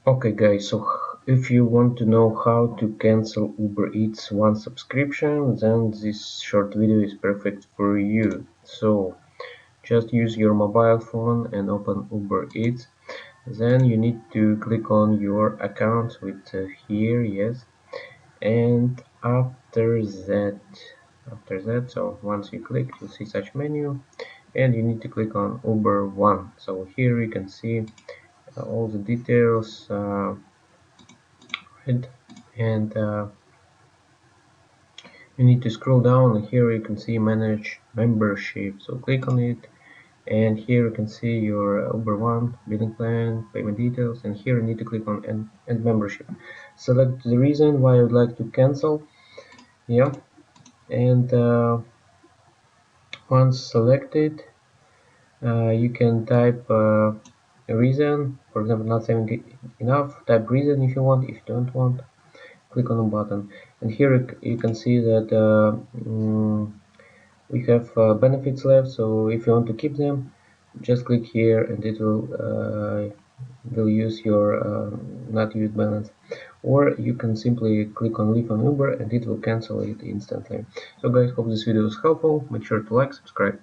Okay guys, so if you want to know how to cancel Uber Eats one subscription, then this short video is perfect for you. So just use your mobile phone and open Uber Eats. Then you need to click on your account with here, yes. And after that, so once you click, you'll see such menu, and you need to click on Uber One. So here you can see all the details. Right? And you need to scroll down, and here you can see manage membership, so click on it, and here you can see your Uber One billing plan, payment details, and here you need to click on end membership. Select the reason why you'd like to cancel, yeah, and once selected, you can type a reason, for example, not saving enough, type reason if you want. If you don't want, click on the button, and here you can see that we have benefits left. So if you want to keep them, just click here and it will use your not used balance, or you can simply click on leave on Uber and it will cancel it instantly. So guys, hope this video is helpful. Make sure to like, subscribe.